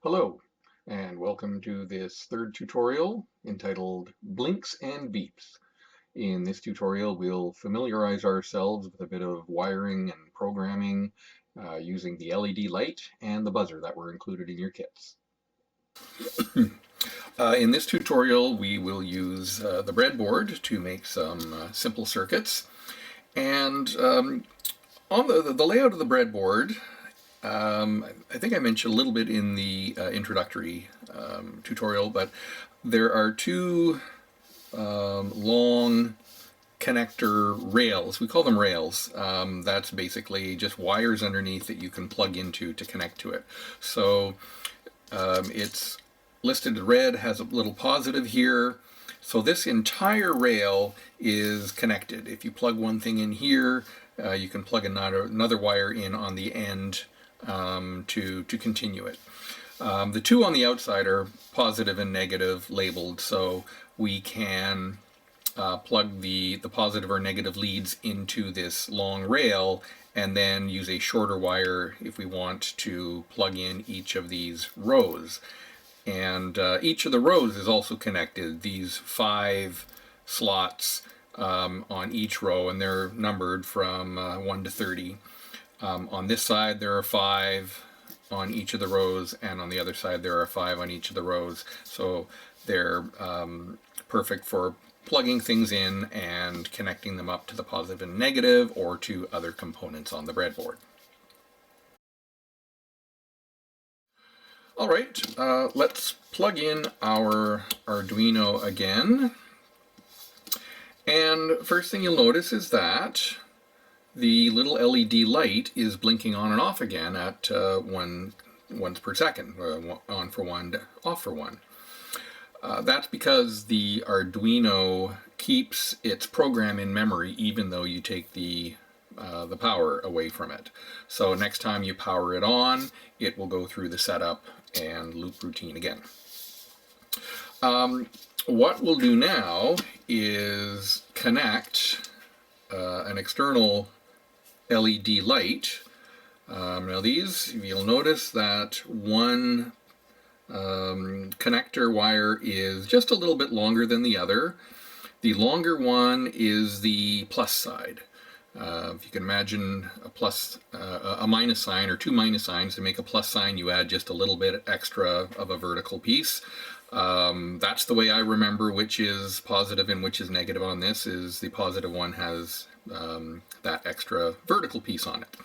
Hello, and welcome to this third tutorial entitled Blinks and Beeps. In this tutorial, we'll familiarize ourselves with a bit of wiring and programming using the LED light and the buzzer that were included in your kits. In this tutorial, we will use the breadboard to make some simple circuits. And on the layout of the breadboard, I think I mentioned a little bit in the introductory tutorial, but there are two long connector rails. We call them rails. That's basically just wires underneath that you can plug into to connect to it. So it's listed in red, has a little positive here. So this entire rail is connected. If you plug one thing in here, you can plug another wire in on the end to continue it. The two on the outside are positive and negative labeled, so we can plug the positive or negative leads into this long rail and then use a shorter wire if we want to plug in each of these rows. And each of the rows is also connected, these 5 slots on each row, and they're numbered from 1 to 30. On this side there are 5 on each of the rows, and on the other side there are 5 on each of the rows. So they're perfect for plugging things in and connecting them up to the positive and negative or to other components on the breadboard. All right, let's plug in our Arduino again. And first thing you'll notice is that the little LED light is blinking on and off again at once per second, on for one, off for one. That's because the Arduino keeps its program in memory even though you take the power away from it. So next time you power it on, it will go through the setup and loop routine again. What we'll do now is connect an external LED light. Now these, you'll notice that one connector wire is just a little bit longer than the other. The longer one is the plus side. If you can imagine a minus sign or 2 minus signs, to make a plus sign you add just a little bit extra of a vertical piece. That's the way I remember which is positive and which is negative on this. Is the positive one has that extra vertical piece on it.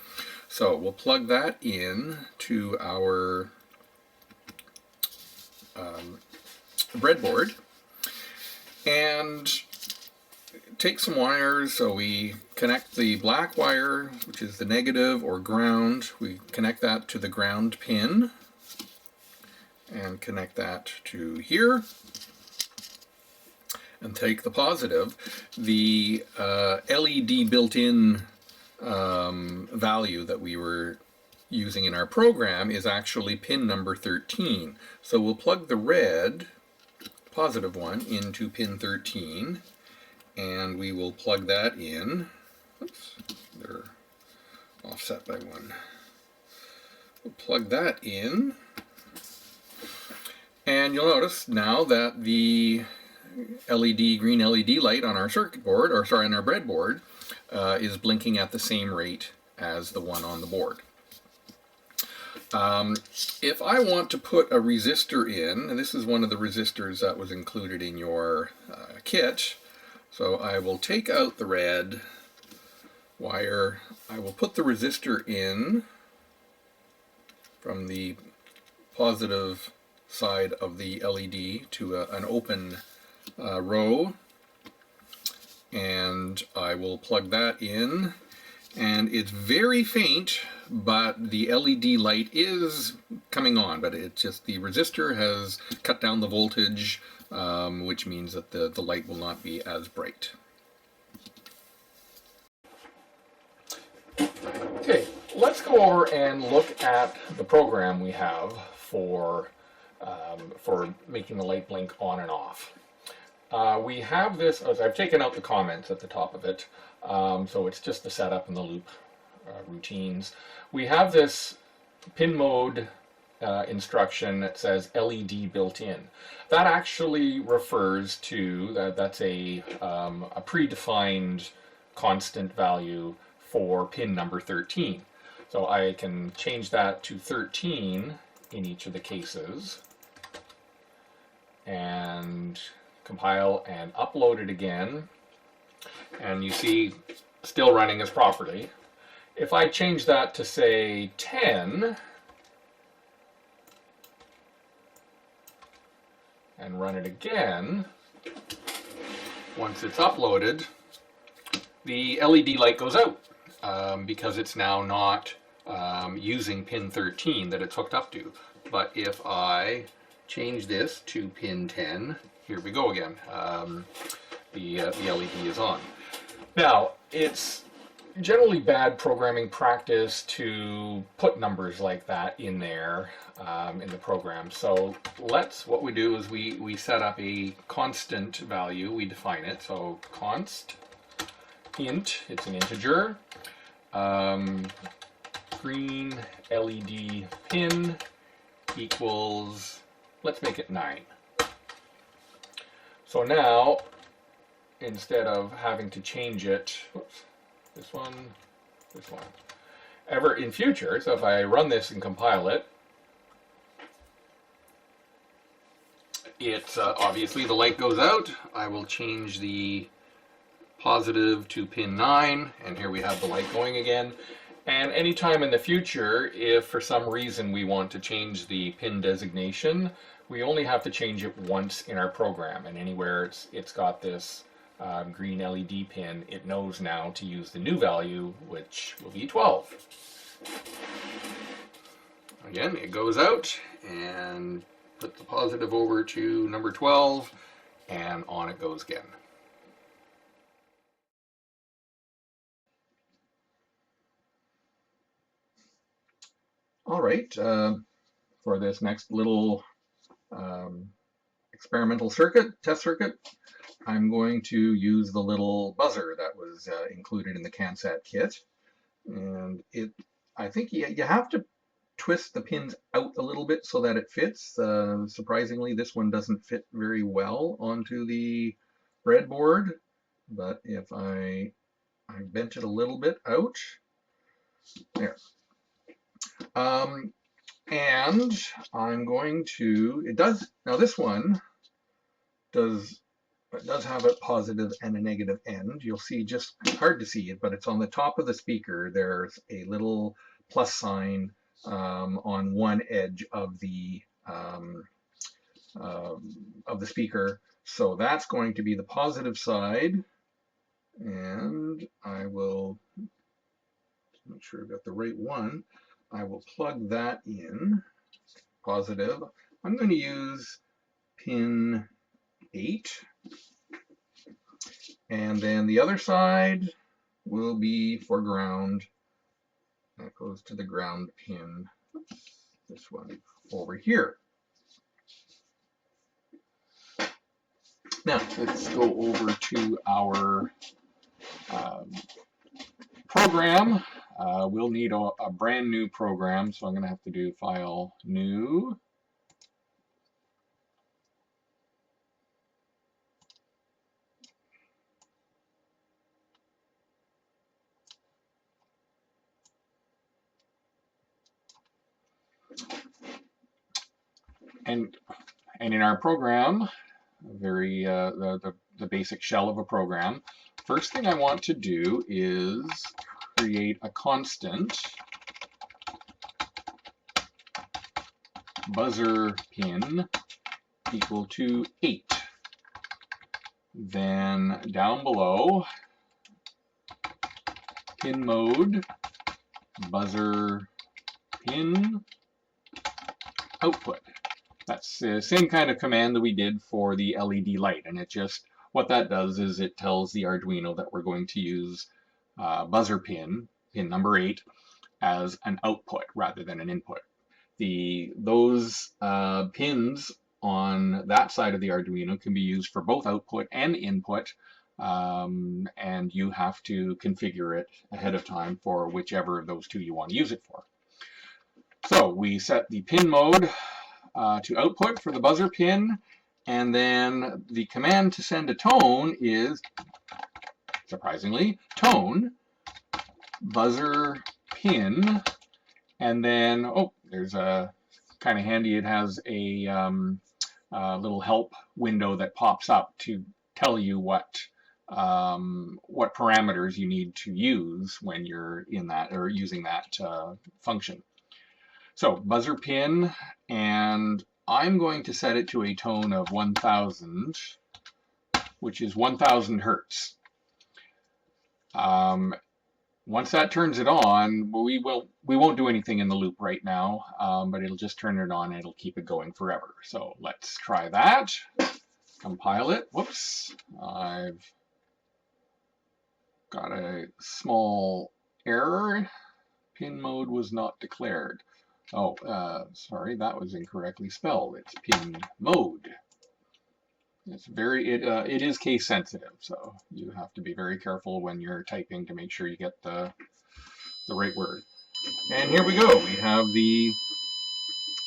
So we'll plug that in to our breadboard and take some wires. So we connect the black wire, which is the negative or ground. We connect that to the ground pin and connect that to here. And take the positive. The LED built-in value that we were using in our program is actually pin number 13. So we'll plug the red, positive one, into pin 13, and we will plug that in. Oops, they're offset by 1. We'll plug that in, and you'll notice now that the green LED light on our circuit board, or sorry, on our breadboard, is blinking at the same rate as the one on the board. If I want to put a resistor in, and this is one of the resistors that was included in your kit, so I will take out the red wire, I will put the resistor in from the positive side of the LED to an open row, and I will plug that in, and it's very faint, but the LED light is coming on, but it's just the resistor has cut down the voltage, which means that the light will not be as bright. Okay, let's go over and look at the program we have for making the light blink on and off. We have this, I've taken out the comments at the top of it, so it's just the setup and the loop routines. We have this pin mode instruction that says LED built in. That actually refers to, that's a predefined constant value for pin number 13. So I can change that to 13 in each of the cases and compile and upload it again. And you see, still running as properly. If I change that to, say, 10, and run it again, once it's uploaded, the LED light goes out because it's now not using pin 13 that it's hooked up to. But if I change this to pin 10, here we go again. The LED is on. Now, it's generally bad programming practice to put numbers like that in there in the program. So what we do is we set up a constant value, we define it. So const int, it's an integer, green LED pin equals, let's make it 9. So now, instead of having to change it, whoops, this one, ever in future, so if I run this and compile it, it's obviously the light goes out. I will change the positive to pin 9, and here we have the light going again. And anytime in the future, if for some reason we want to change the pin designation, we only have to change it once in our program, and anywhere it's got this green LED pin, it knows now to use the new value, which will be 12. Again, it goes out and put the positive over to number 12, and on it goes again. All right, for this next little experimental test circuit, I'm going to use the little buzzer that was included in the CANSAT kit. And I think you have to twist the pins out a little bit so that it fits. Surprisingly, this one doesn't fit very well onto the breadboard, but if I bent it a little bit out, there. And I'm going to, now this one does have a positive and a negative end. You'll see, just hard to see it, but it's on the top of the speaker. There's a little plus sign on one edge of the speaker. So that's going to be the positive side. And I will, make sure I've got the right one. I will plug that in, positive. I'm going to use pin 8. And then the other side will be for ground. That goes to the ground pin. This one over here. Now, let's go over to our program. We'll need a brand new program, so I'm going to have to do File, New. And in our program, the basic shell of a program, first thing I want to do is create a constant buzzer pin equal to 8. Then down below, pin mode, buzzer pin output. That's the same kind of command that we did for the LED light, and it just, what that does is it tells the Arduino that we're going to use buzzer pin number 8, as an output rather than an input. Those pins on that side of the Arduino can be used for both output and input, and you have to configure it ahead of time for whichever of those two you want to use it for. So we set the pin mode to output for the buzzer pin, and then the command to send a tone is, surprisingly, tone buzzer pin, and then, oh, there's a kind of handy, it has a little help window that pops up to tell you what parameters you need to use when you're in that or using that function. So buzzer pin, and I'm going to set it to a tone of 1000, which is 1000 hertz. Once that turns it on, we won't do anything in the loop right now, but it'll just turn it on and it'll keep it going forever. So let's try that. Compile it. Whoops, I've got a small error. Pin mode was not declared. Oh, sorry, that was incorrectly spelled. It's pin mode. It's it is case sensitive, so you have to be very careful when you're typing to make sure you get the right word. And here we go. We have the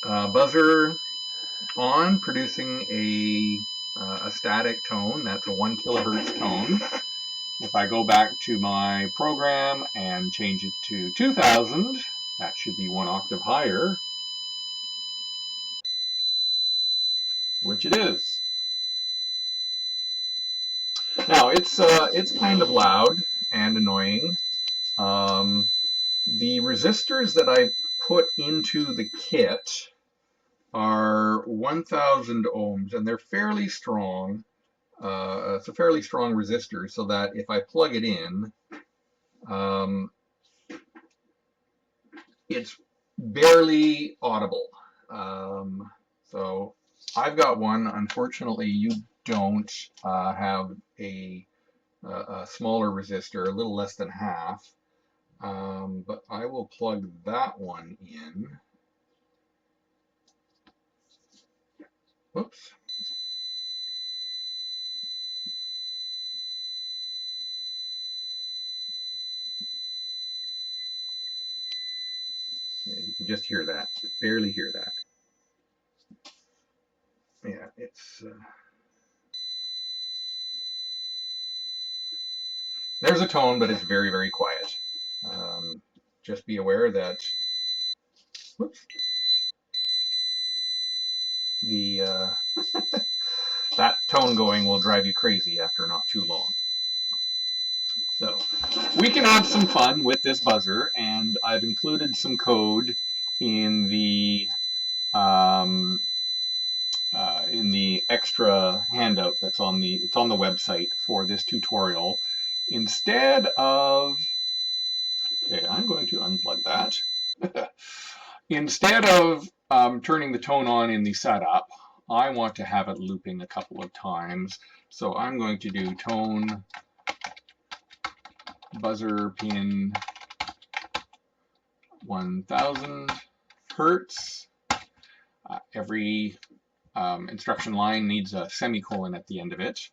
buzzer on, producing a static tone. That's a 1 kilohertz tone. If I go back to my program and change it to 2000, that should be 1 octave higher, which it is. Now it's kind of loud and annoying. The resistors that I put into the kit are 1000 ohms, and they're fairly strong. It's a fairly strong resistor, so that if I plug it in, it's barely audible. So I've got one. Unfortunately, you don't have a smaller resistor, a little less than half. But I will plug that one in. Whoops. Yeah, you can just hear that, barely hear that. Yeah, it's there's a tone, but it's very, very quiet. Just be aware that, whoops, the that tone going will drive you crazy after not too long. So we can have some fun with this buzzer, and I've included some code in the extra handout that's on the website for this tutorial. Instead of, okay, I'm going to unplug that. Instead of turning the tone on in the setup, I want to have it looping a couple of times. So I'm going to do tone buzzer pin 1000 hertz. Every instruction line needs a semicolon at the end of it.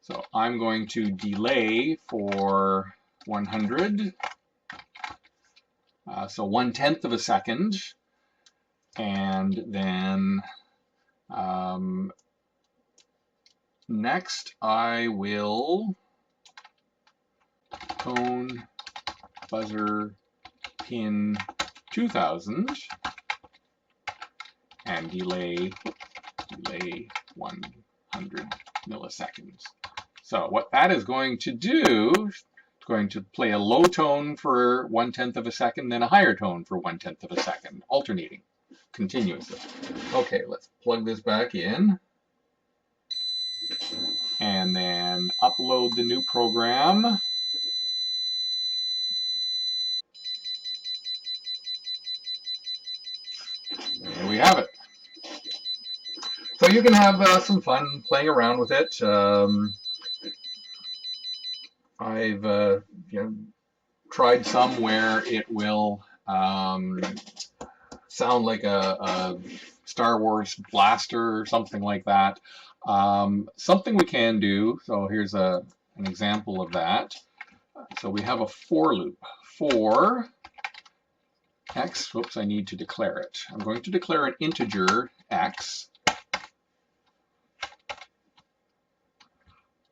So I'm going to delay for 100, so 1/10 of a second, and then next I will tone buzzer pin 2000 and delay 100 milliseconds. So what that is going to do, it's going to play a low tone for 1/10 of a second, then a higher tone for 1/10 of a second, alternating continuously. Okay, let's plug this back in and then upload the new program. There we have it. So you can have some fun playing around with it. I've tried some where it will sound like a Star Wars blaster or something like that. Something we can do, so here's an example of that. So we have a for loop. For x, whoops, I need to declare it. I'm going to declare an integer x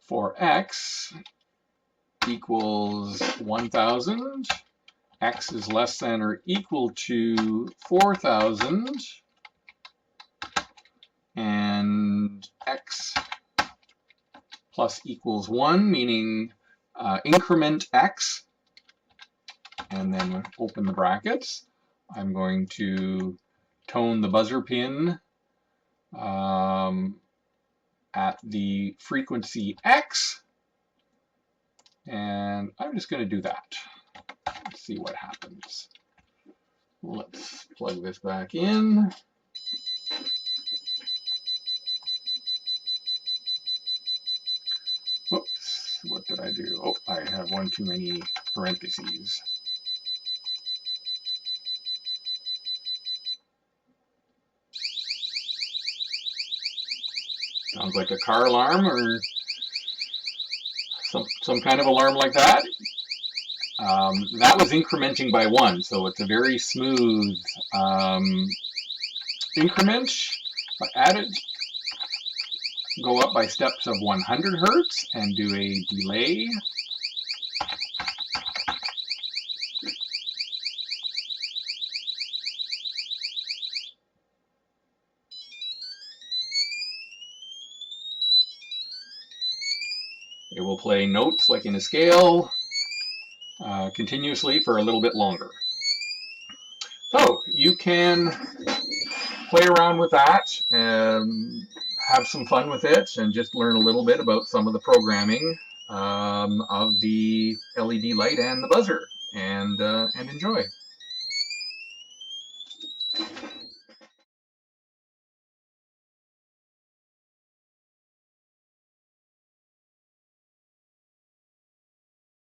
for x equals 1,000, x is less than or equal to 4,000, and x plus equals 1, meaning increment x, and then open the brackets. I'm going to tone the buzzer pin at the frequency x, and I'm just going to do that. Let's see what happens. Let's plug this back in. Whoops, what did I do? Oh, I have one too many parentheses. Sounds like a car alarm or some kind of alarm like that. That was incrementing by 1, so it's a very smooth increment. Add it, go up by steps of 100 hertz and do a delay. It will play notes like in a scale continuously for a little bit longer. So you can play around with that and have some fun with it and just learn a little bit about some of the programming of the LED light and the buzzer, and enjoy.